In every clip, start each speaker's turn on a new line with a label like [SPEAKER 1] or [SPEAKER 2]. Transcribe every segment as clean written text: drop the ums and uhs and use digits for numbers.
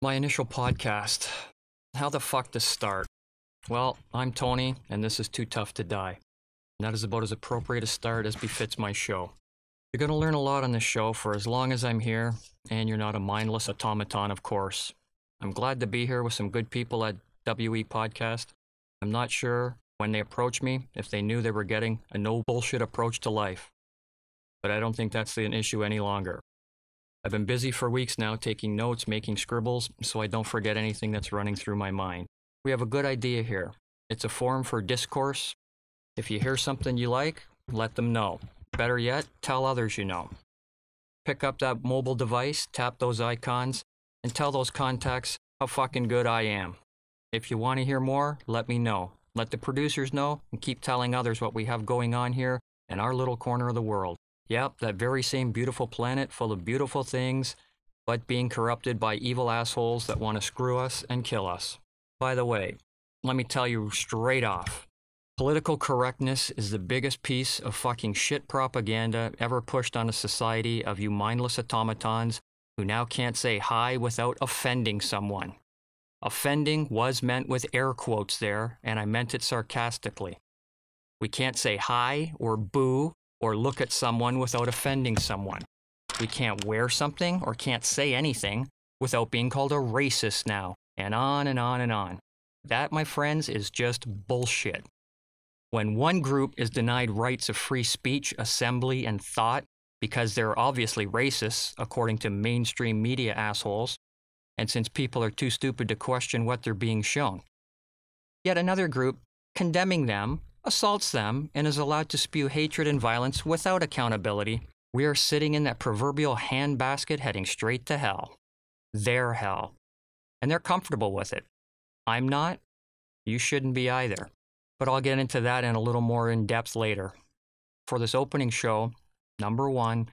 [SPEAKER 1] My initial podcast. How the fuck to start? Well, I'm Tony, and this is Too Tough to Die. And that is about as appropriate a start as befits my show. You're going to learn a lot on this show for as long as I'm here, and you're not a mindless automaton, of course. I'm glad to be here with some good people at WePodcast. I'm not sure when they approached me if they knew they were getting a no bullshit approach to life. But I don't think that's an issue any longer. I've been busy for weeks now taking notes, making scribbles, so I don't forget anything that's running through my mind. We have a good idea here. It's a forum for discourse. If you hear something you like, let them know. Better yet, tell others you know. Pick up that mobile device, tap those icons, and tell those contacts how fucking good I am. If you want to hear more, let me know. Let the producers know, and keep telling others what we have going on here in our little corner of the world. Yep, that very same beautiful planet full of beautiful things, but being corrupted by evil assholes that want to screw us and kill us. By the way, let me tell you straight off, political correctness is the biggest piece of fucking shit propaganda ever pushed on a society of you mindless automatons who now can't say hi without offending someone. Offending was meant with air quotes there, and I meant it sarcastically. We can't say hi or boo or look at someone without offending someone. We can't wear something or can't say anything without being called a racist now, and on and on and on. That, my friends, is just bullshit. When one group is denied rights of free speech, assembly, and thought because they're obviously racists, according to mainstream media assholes, and since people are too stupid to question what they're being shown. Yet another group, condemning them, assaults them, and is allowed to spew hatred and violence without accountability. We are sitting in that proverbial handbasket heading straight to hell. Their hell. And they're comfortable with it. I'm not. You shouldn't be either. But I'll get into that in a little more in depth later. For this opening show, number one,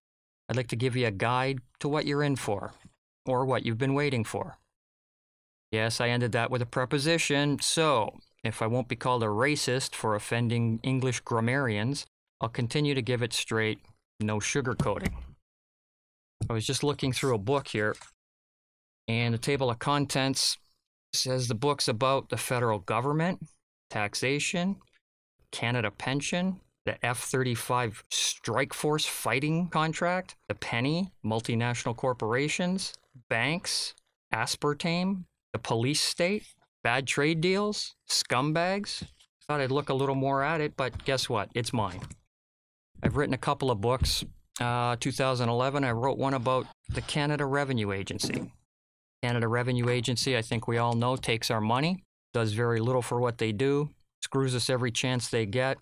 [SPEAKER 1] I'd like to give you a guide to what you're in for, or what you've been waiting for. Yes, I ended that with a preposition, so if I won't be called a racist for offending English grammarians, I'll continue to give it straight, no sugarcoating. I was just looking through a book here, and the table of contents says the book's about the federal government, taxation, Canada pension, the F-35 strike force fighting contract, the penny, multinational corporations, banks, aspartame, the police state, bad trade deals, scumbags. Thought I'd look a little more at it, but guess what? It's mine. I've written a couple of books. 2011, I wrote one about the Canada Revenue Agency. Canada Revenue Agency, I think we all know, takes our money, does very little for what they do, screws us every chance they get,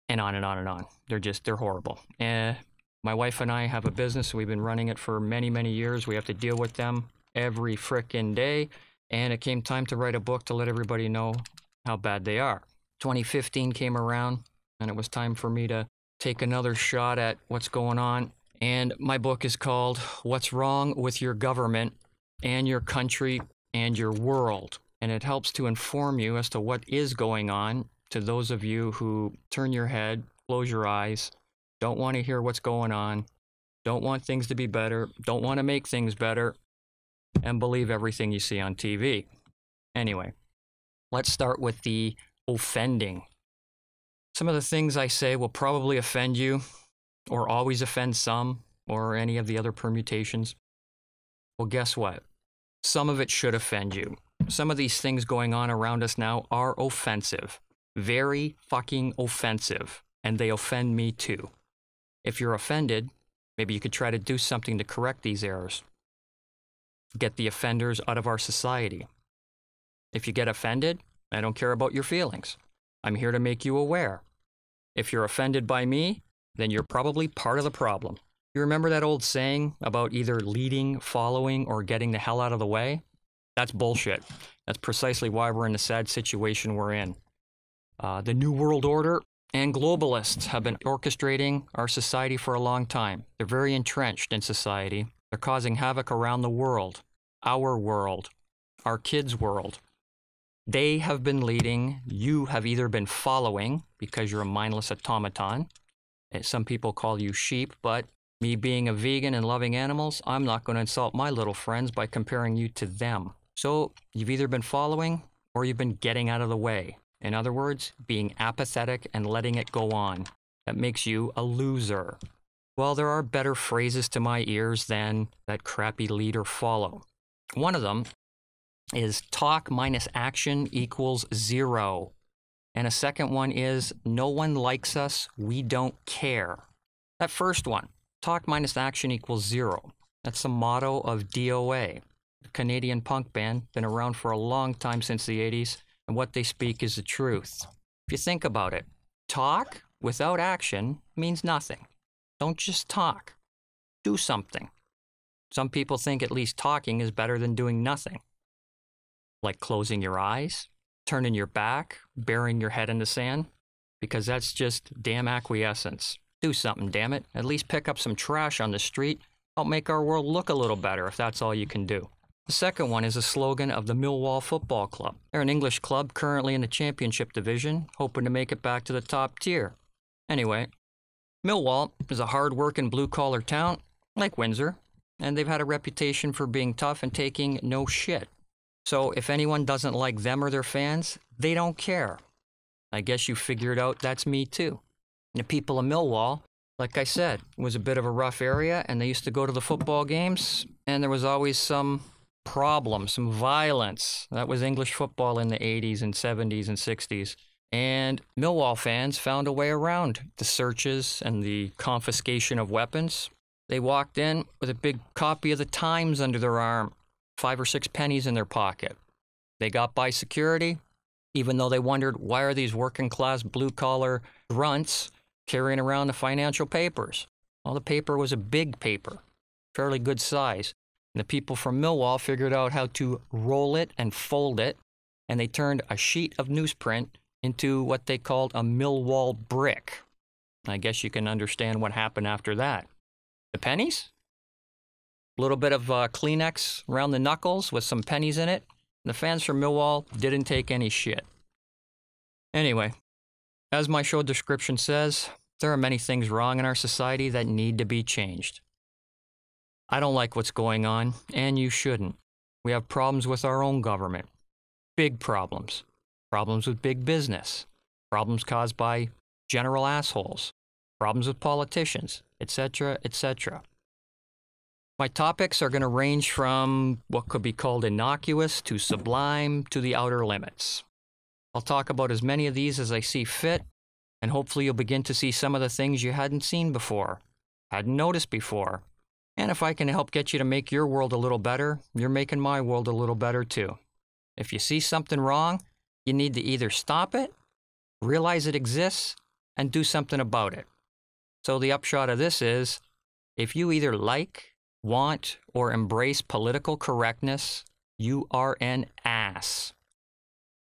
[SPEAKER 1] and on and on and on. They're horrible. My wife and I have a business. We've been running it for many, many years. We have to deal with them every frickin' day. And it came time to write a book to let everybody know how bad they are. 2015 came around, and it was time for me to take another shot at what's going on. And my book is called What's Wrong with Your Government and Your Country and Your World. And it helps to inform you as to what is going on to those of you who turn your head, close your eyes, don't want to hear what's going on, don't want things to be better, don't want to make things better, and believe everything you see on TV. Anyway, let's start with the offending. Some of the things I say will probably offend you, or always offend some, or any of the other permutations. Well, guess what? Some of it should offend you. Some of these things going on around us now are offensive. Very fucking offensive. And they offend me too. If you're offended, maybe you could try to do something to correct these errors. Get the offenders out of our society. If you get offended, I don't care about your feelings. I'm here to make you aware. If you're offended by me, then you're probably part of the problem. You remember that old saying about either leading, following, or getting the hell out of the way? That's bullshit. That's precisely why we're in the sad situation we're in. The New World Order and globalists have been orchestrating our society for a long time. They're very entrenched in society. They're causing havoc around the world, our kids' world. They have been leading. You have either been following because you're a mindless automaton. Some people call you sheep, but me being a vegan and loving animals, I'm not going to insult my little friends by comparing you to them. So you've either been following or you've been getting out of the way. In other words, being apathetic and letting it go on. That makes you a loser. Well, there are better phrases to my ears than that crappy lead or follow. One of them is talk minus action equals 0. And a second one is no one likes us, we don't care. That first one, talk minus action equals 0. That's the motto of DOA, a Canadian punk band, been around for a long time, since the 80s, and what they speak is the truth. If you think about it, talk without action means nothing. Don't just talk. Do something. Some people think at least talking is better than doing nothing. Like closing your eyes, turning your back, burying your head in the sand, because that's just damn acquiescence. Do something, damn it. At least pick up some trash on the street. Help make our world look a little better if that's all you can do. The second one is a slogan of the Millwall Football Club. They're an English club currently in the championship division, hoping to make it back to the top tier. Anyway, Millwall is a hard-working blue-collar town, like Windsor, and they've had a reputation for being tough and taking no shit. So if anyone doesn't like them or their fans, they don't care. I guess you figured out that's me too. The people of Millwall, like I said, was a bit of a rough area, and they used to go to the football games, and there was always some problem, some violence. That was English football in the 80s and 70s and 60s. And Millwall fans found a way around the searches and the confiscation of weapons. They walked in with a big copy of the Times under their arm, 5 or 6 pennies in their pocket. They got by security, even though they wondered, why are these working-class blue-collar grunts carrying around the financial papers? Well, the paper was a big paper, fairly good size. And the people from Millwall figured out how to roll it and fold it, and they turned a sheet of newsprint into what they called a Millwall brick. I guess you can understand what happened after that. The pennies? A little bit of Kleenex around the knuckles with some pennies in it. The fans from Millwall didn't take any shit. Anyway, as my show description says, there are many things wrong in our society that need to be changed. I don't like what's going on, and you shouldn't. We have problems with our own government. Big problems. Problems with big business. Problems caused by general assholes. Problems with politicians, etc., etc. My topics are going to range from what could be called innocuous to sublime to the outer limits. I'll talk about as many of these as I see fit, and hopefully you'll begin to see some of the things you hadn't seen before, hadn't noticed before. And if I can help get you to make your world a little better, you're making my world a little better too. If you see something wrong, you need to either stop it, realize it exists, and do something about it. So the upshot of this is, if you either like, want, or embrace political correctness, you are an ass.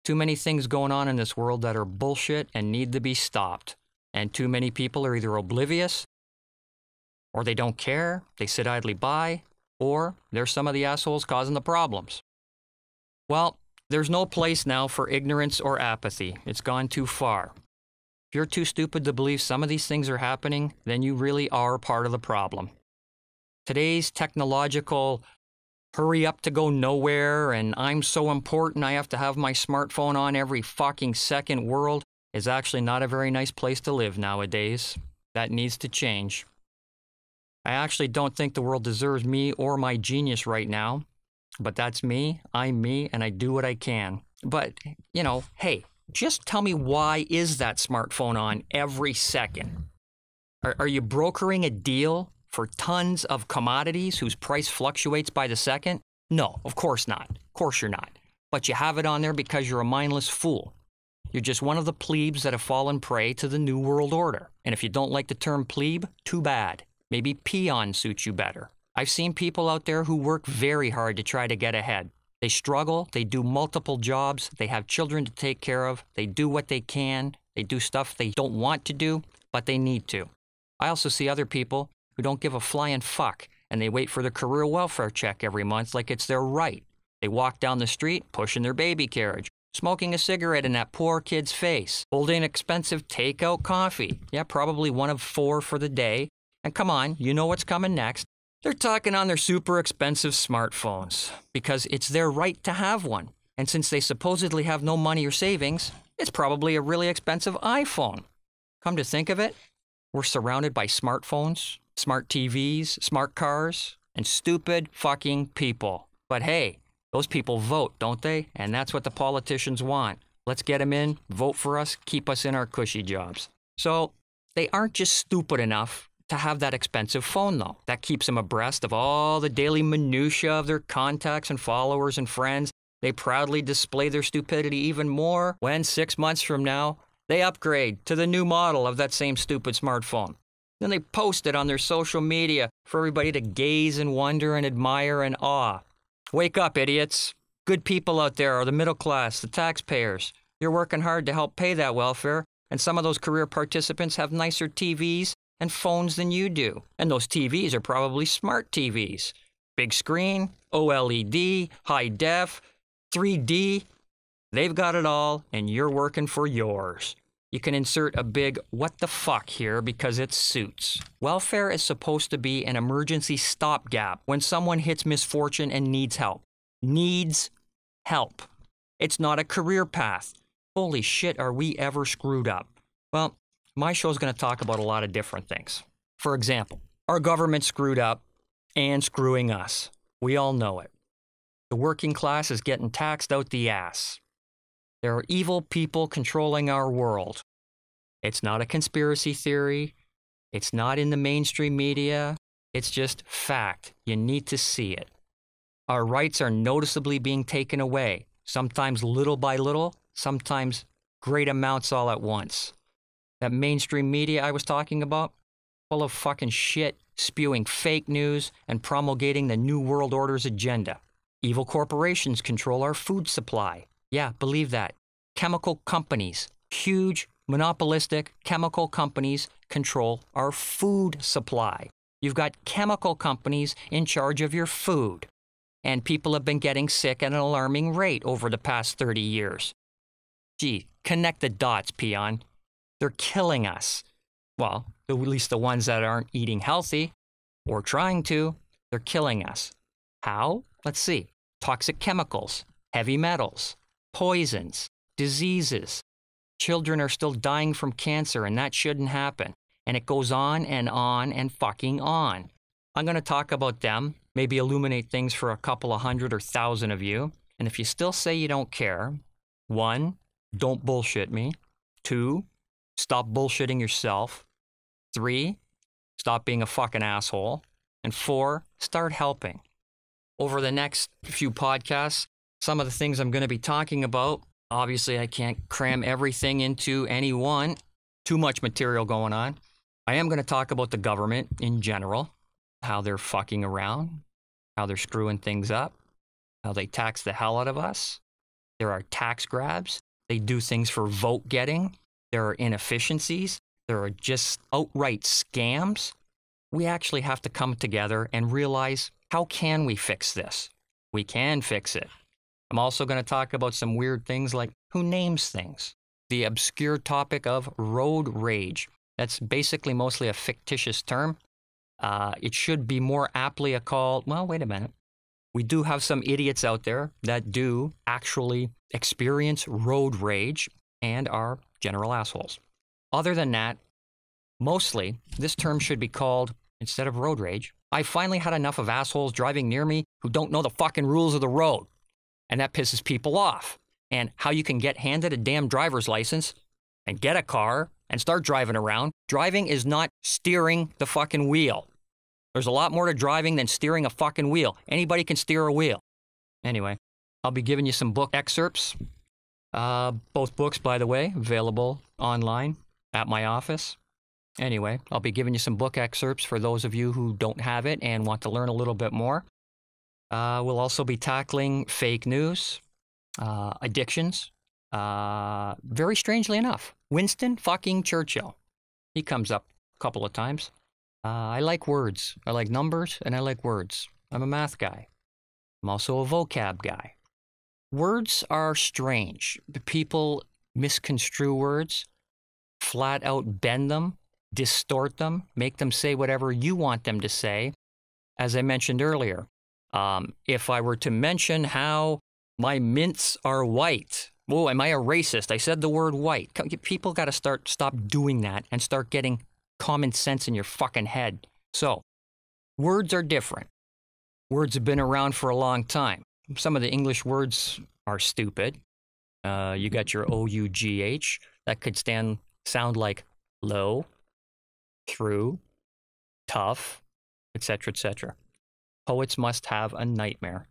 [SPEAKER 1] Too many things going on in this world that are bullshit and need to be stopped. And too many people are either oblivious, or they don't care, they sit idly by, or they're some of the assholes causing the problems. Well, there's no place now for ignorance or apathy. It's gone too far. If you're too stupid to believe some of these things are happening, then you really are part of the problem. Today's technological hurry up to go nowhere and I'm so important I have to have my smartphone on every fucking second world is actually not a very nice place to live nowadays. That needs to change. I actually don't think the world deserves me or my genius right now. But that's me, I'm me, and I do what I can. But, you know, hey, just tell me, why is that smartphone on every second? Are you brokering a deal for tons of commodities whose price fluctuates by the second? No, of course not. Of course you're not. But you have it on there because you're a mindless fool. You're just one of the plebes that have fallen prey to the New World Order. And if you don't like the term plebe, too bad. Maybe peon suits you better. I've seen people out there who work very hard to try to get ahead. They struggle, they do multiple jobs, they have children to take care of, they do what they can, they do stuff they don't want to do, but they need to. I also see other people who don't give a flying fuck, and they wait for their career welfare check every month like it's their right. They walk down the street, pushing their baby carriage, smoking a cigarette in that poor kid's face, holding expensive takeout coffee. Yeah, probably one of 4 for the day. And come on, you know what's coming next. They're talking on their super expensive smartphones because it's their right to have one. And since they supposedly have no money or savings, it's probably a really expensive iPhone. Come to think of it, we're surrounded by smartphones, smart TVs, smart cars, and stupid fucking people. But hey, those people vote, don't they? And that's what the politicians want. Let's get them in, vote for us, keep us in our cushy jobs. So they aren't just stupid enough to have that expensive phone, though. That keeps them abreast of all the daily minutiae of their contacts and followers and friends. They proudly display their stupidity even more when 6 months from now, they upgrade to the new model of that same stupid smartphone. Then they post it on their social media for everybody to gaze and wonder and admire and awe. Wake up, idiots. Good people out there are the middle class, the taxpayers. You're working hard to help pay that welfare, and some of those career participants have nicer TVs and phones than you do. And those TVs are probably smart TVs. Big screen, OLED, high def, 3D. They've got it all, and you're working for yours. You can insert a big what the fuck here because it suits. Welfare is supposed to be an emergency stopgap when someone hits misfortune and needs help. Needs help. It's not a career path. Holy shit, are we ever screwed up? Well, my show's going to talk about a lot of different things. For example, our government screwed up and screwing us. We all know it. The working class is getting taxed out the ass. There are evil people controlling our world. It's not a conspiracy theory. It's not in the mainstream media. It's just fact. You need to see it. Our rights are noticeably being taken away, sometimes little by little, sometimes great amounts all at once. That mainstream media I was talking about, full of fucking shit, spewing fake news and promulgating the New World Order's agenda. Evil corporations control our food supply. Yeah, believe that. Chemical companies, huge monopolistic chemical companies control our food supply. You've got chemical companies in charge of your food. And people have been getting sick at an alarming rate over the past 30 years. Gee, connect the dots, peon. They're killing us. Well, at least the ones that aren't eating healthy or trying to, they're killing us. How? Let's see. Toxic chemicals, heavy metals, poisons, diseases. Children are still dying from cancer, and that shouldn't happen. And it goes on and fucking on. I'm going to talk about them, maybe illuminate things for a couple of hundred or thousand of you. And if you still say you don't care, 1, don't bullshit me. 2, stop bullshitting yourself. 3, stop being a fucking asshole. And 4, start helping. Over the next few podcasts, some of the things I'm going to be talking about, obviously I can't cram everything into any one. Too much material going on. I am going to talk about the government in general, how they're fucking around, how they're screwing things up, how they tax the hell out of us. There are tax grabs. They do things for vote getting. There are inefficiencies. There are just outright scams. We actually have to come together and realize, how can we fix this? We can fix it. I'm also going to talk about some weird things like who names things. The obscure topic of road rage. That's basically mostly a fictitious term. It should be more aptly called, well, wait a minute. We do have some idiots out there that do actually experience road rage and are general assholes. Other than that, mostly, this term should be called, instead of road rage, I finally had enough of assholes driving near me who don't know the fucking rules of the road. And that pisses people off. And how you can get handed a damn driver's license and get a car and start driving around. Driving is not steering the fucking wheel. There's a lot more to driving than steering a fucking wheel. Anybody can steer a wheel. Anyway, I'll be giving you some book excerpts. Both books, by the way, available online at my office. Anyway, I'll be giving you some book excerpts for those of you who don't have it and want to learn a little bit more. We'll also be tackling fake news, addictions. Very strangely enough, Winston fucking Churchill. He comes up a couple of times. I like words. I like numbers, and I like words. I'm a math guy. I'm also a vocab guy. Words are strange. People misconstrue words, flat out bend them, distort them, make them say whatever you want them to say. as I mentioned earlier. If I were to mention how my mints are white, oh, am I a racist? I said the word white. People got to stop doing that and start getting common sense in your fucking head. So, words are different. Words have been around for a long time. Some of the English words are stupid. You got your OUGH. That could sound like low, through, tough, etc., etc. Poets must have a nightmare.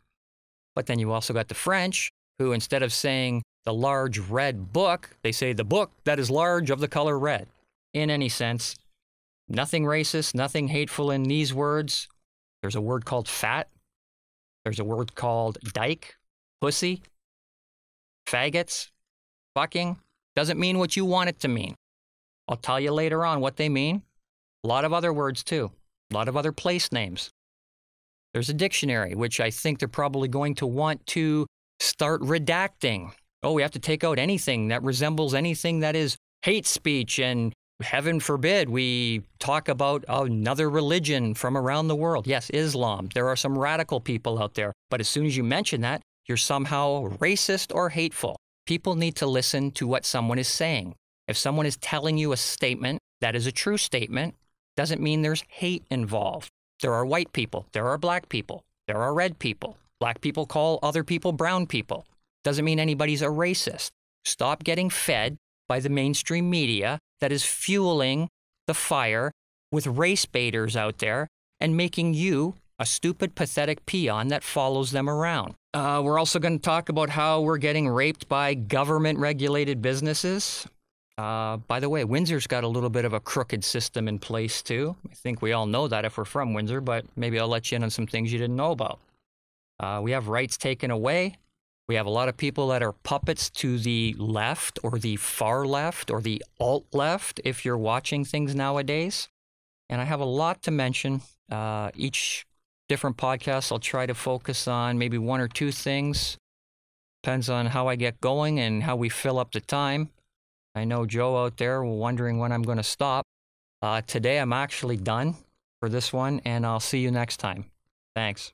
[SPEAKER 1] But then you also got the French, who instead of saying the large red book, they say the book that is large of the color red. In any sense, nothing racist, nothing hateful in these words. There's a word called fat. There's a word called dyke, pussy, faggots, fucking. Doesn't mean what you want it to mean. I'll tell you later on what they mean. A lot of other words too. A lot of other place names. There's a dictionary, which I think they're probably going to want to start redacting. Oh, we have to take out anything that resembles anything that is hate speech, and heaven forbid we talk about another religion from around the world. Yes, Islam. There are some radical people out there. But as soon as you mention that, you're somehow racist or hateful. People need to listen to what someone is saying. If someone is telling you a statement that is a true statement, doesn't mean there's hate involved. There are white people. There are black people. There are red people. Black people call other people brown people. Doesn't mean anybody's a racist. Stop getting fed by the mainstream media that is fueling the fire with race baiters out there and making you a stupid, pathetic peon that follows them around. We're also going to talk about how we're getting raped by government-regulated businesses. By the way, Windsor's got a little bit of a crooked system in place, too. I think we all know that if we're from Windsor, but maybe I'll let you in on some things you didn't know about. We have rights taken away. We have a lot of people that are puppets to the left or the far left or the alt-left if you're watching things nowadays. And I have a lot to mention. Each different podcast, I'll try to focus on maybe one or two things. Depends on how I get going and how we fill up the time. I know Joe out there wondering when I'm going to stop. Today I'm actually done for this one, and I'll see you next time. Thanks.